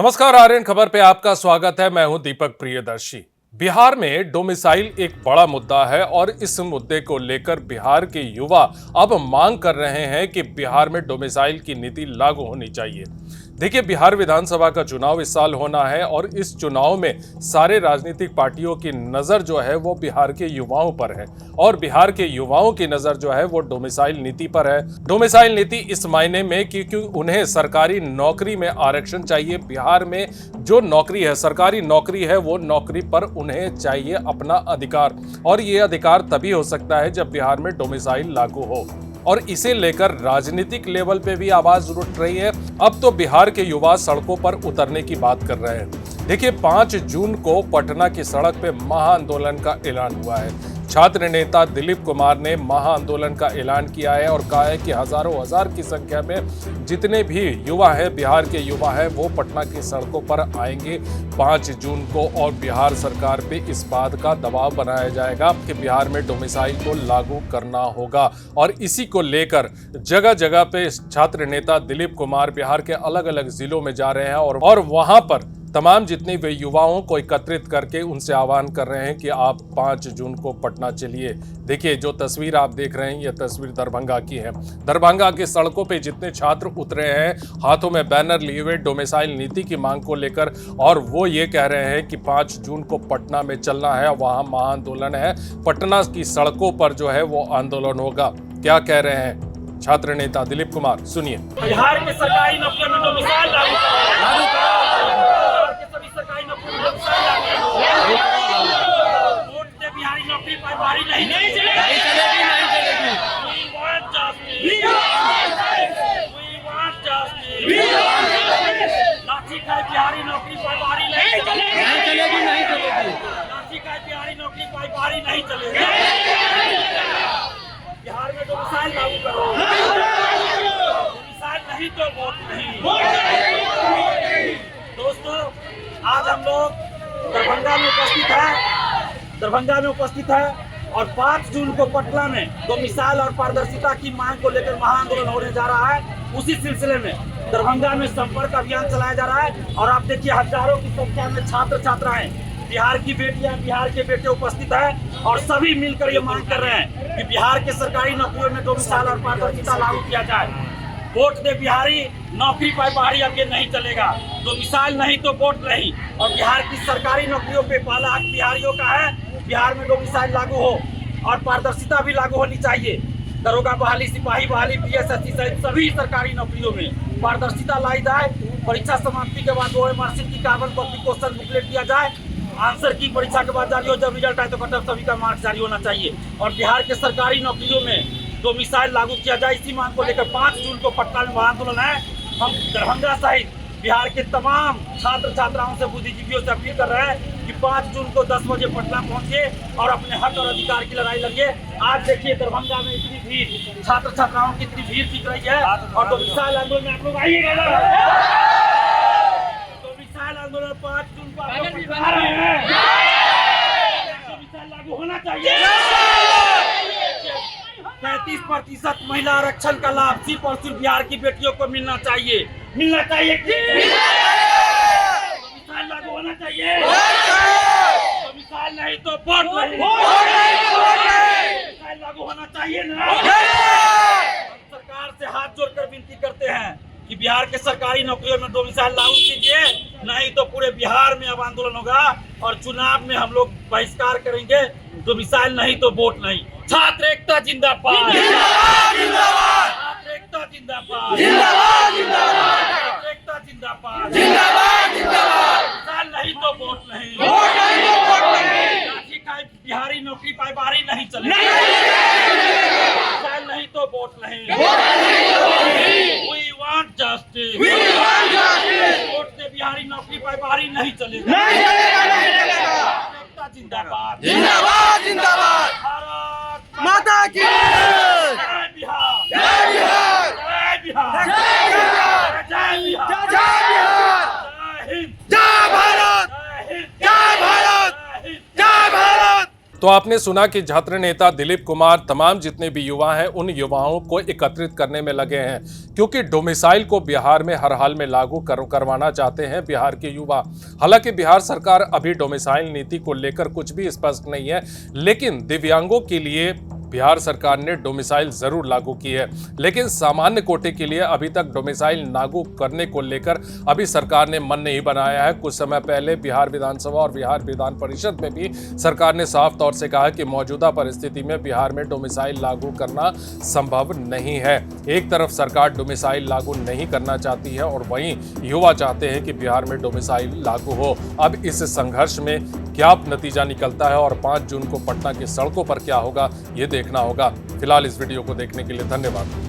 नमस्कार, आर्यन खबर पे आपका स्वागत है। मैं हूं दीपक प्रियदर्शी। बिहार में डोमिसाइल एक बड़ा मुद्दा है और इस मुद्दे को लेकर बिहार के युवा अब मांग कर रहे हैं कि बिहार में डोमिसाइल की नीति लागू होनी चाहिए। देखिए, बिहार विधानसभा का चुनाव इस साल होना है और इस चुनाव में सारे राजनीतिक पार्टियों की नजर जो है वो बिहार के युवाओं पर है और बिहार के युवाओं की नजर जो है वो डोमिसाइल नीति पर है। डोमिसाइल नीति इस मायने में क्योंकि उन्हें सरकारी नौकरी में आरक्षण चाहिए। बिहार में जो नौकरी है, सरकारी नौकरी है, वो नौकरी पर उन्हें चाहिए अपना अधिकार और ये अधिकार तभी हो सकता है जब बिहार में डोमिसाइल लागू हो और इसे लेकर राजनीतिक लेवल पे भी आवाज उठ रही है। अब तो बिहार के युवा सड़कों पर उतरने की बात कर रहे हैं। देखिए, 5 जून को पटना की सड़क पे महाआंदोलन का ऐलान हुआ है। छात्र नेता दिलीप कुमार ने महाआंदोलन का ऐलान किया है और कहा है कि हजारों हजार की संख्या में जितने भी युवा हैं, बिहार के युवा हैं, वो पटना की सड़कों पर आएंगे 5 जून को और बिहार सरकार पे इस बात का दबाव बनाया जाएगा कि बिहार में डोमिसाइल को लागू करना होगा। और इसी को लेकर जगह जगह पे छात्र नेता दिलीप कुमार बिहार के अलग अलग जिलों में जा रहे हैं और वहां पर तमाम जितने वे युवाओं को एकत्रित करके उनसे आह्वान कर रहे हैं कि आप 5 जून को पटना चलिए। देखिए, जो तस्वीर आप देख रहे हैं, यह तस्वीर दरभंगा की है। दरभंगा के सड़कों पे जितने छात्र उतरे हैं, हाथों में बैनर लिए हुए डोमिसाइल नीति की मांग को लेकर, और वो ये कह रहे हैं कि 5 जून को पटना में चलना है, वहाँ महाआंदोलन है, पटना की सड़कों पर जो है वो आंदोलन होगा। क्या कह रहे हैं छात्र नेता दिलीप कुमार, सुनिए। बिहार के सरकारी नौकरियों में डोमिसाइल लागू करो। वोट से बिहारी नौकरी पर बारी नहीं चलेगी। लाठी खाए बिहारी नौकरी पर बारी नहीं चलेगी। लाठी खाए बिहारी नौकरी पर बारी नहीं चलेगी। बिहार में डोमिसाइल लागू करो। डोमिसाइल नहीं तो वोट नहीं। दोस्तों, आज हम लोग दरभंगा में उपस्थित है और 5 जून को पटना में डोमिसाइल और पारदर्शिता की मांग को लेकर महाआंदोलन होने जा रहा है। उसी सिलसिले में दरभंगा में संपर्क अभियान चलाया जा रहा है और आप देखिए, हजारों की संख्या में छात्र छात्राएं, बिहार की बेटियां, बिहार के बेटे उपस्थित हैं और सभी मिलकर ये मांग कर रहे हैं कि बिहार के सरकारी नौकरियों में डोमिसाइल और पारदर्शिता लागू किया जाए। वोट दे बिहारी, नौकरी पाए बाहरी, अब ये नहीं चलेगा। डोमिसाइल नहीं तो वोट नहीं। और बिहार की सरकारी नौकरियों पे पहला हक बिहारियों का है। बिहार में डोमिसाइल लागू हो और पारदर्शिता भी लागू होनी चाहिए। दरोगा बहाली, सिपाही बहाली, PSSC सहित सभी सरकारी नौकरियों में पारदर्शिता लाई जाए। परीक्षा समाप्ति के बाद OMR शीट की कार्बन कॉपी क्वेश्चन बुकलेट दिया जाए। आंसर की परीक्षा के बाद जारी हो, जब रिजल्ट आए तो कट ऑफ सभी का मार्क्स जारी होना चाहिए। और बिहार के सरकारी नौकरियों में डोमिसाइल लागू किया जाए। इसी मांग को लेकर 5 जून को पटना में महाआंदोलन है। हम दरभंगा सहित बिहार के तमाम छात्र छात्राओं से, बुद्धिजीवियों से अपील कर रहे हैं कि 5 जून को 10 बजे पटना पहुंचिए और अपने हक और अधिकार की लड़ाई लड़िए। आज देखिए, दरभंगा में इतनी भीड़, छात्र छात्राओं की इतनी भीड़ दिख रही है और डोमिसाइल आंदोलन में आप लोग आइएगा। डोमिसाइल आंदोलन 5 जून को आप लोग आ रहे हैं। डोमिसाइल लागू होना चाहिए। 35% महिला आरक्षण का लाभ सिर्फ और सिर्फ बिहार की बेटियों को मिलना चाहिए। डोमिसाइल लागू होना चाहिए। डोमिसाइल नहीं तो वोट नहीं। डोमिसाइल लागू होना चाहिए ना। हम सरकार से हाथ जोड़कर विनती करते हैं कि बिहार के सरकारी नौकरियों में डोमिसाइल लागू कीजिए, नहीं तो पूरे बिहार में अब आंदोलन होगा और चुनाव में हम लोग बहिष्कार करेंगे। डोमिसाइल नहीं तो वोट नहीं। छात्र एकता जिंदाबाद। छात्र एकता जिंदाबाद। छात्र एकता जिंदाबाद। डोमिसाइल नहीं तो वोट नहीं। लाठी खाए बिहारी नौकरी पाए बाहरी नहीं चलेगी। डोमिसाइल नहीं तो वोट नहीं। We want justice. वोट से बिहारी नौकरी पाए बाहरी नहीं चलेगी। एकता जिंदाबाद। भारत माता की जय बिहार। जय बिहार। जय बिहार। जय बिहार। जय बिहार। जय बिहार। जय हिंद। जय भारत। जय हिंद। जय भारत। जय हिंद। जय भारत। तो आपने सुना कि छात्र नेता दिलीप कुमार तमाम जितने भी युवा हैं उन युवाओं को एकत्रित करने में लगे हैं, क्योंकि डोमिसाइल को बिहार में हर हाल में लागू करवाना चाहते हैं बिहार के युवा। हालांकि बिहार सरकार अभी डोमिसाइल नीति को लेकर कुछ भी स्पष्ट नहीं है, लेकिन दिव्यांगों के लिए बिहार सरकार ने डोमिसाइल जरूर लागू की है, लेकिन सामान्य कोटे के लिए अभी तक डोमिसाइल लागू करने को लेकर अभी सरकार ने मन नहीं बनाया है। कुछ समय पहले बिहार विधानसभा और बिहार विधान परिषद में भी सरकार ने साफ तौर से कहा कि मौजूदा परिस्थिति में बिहार में डोमिसाइल लागू करना संभव नहीं है। एक तरफ सरकार डोमिसाइल लागू नहीं करना चाहती है और वहीं युवा चाहते हैं कि बिहार में डोमिसाइल लागू हो। अब इस संघर्ष में क्या नतीजा निकलता है और 5 जून को पटना की सड़कों पर क्या होगा, ये देखना होगा। फिलहाल इस वीडियो को देखने के लिए धन्यवाद।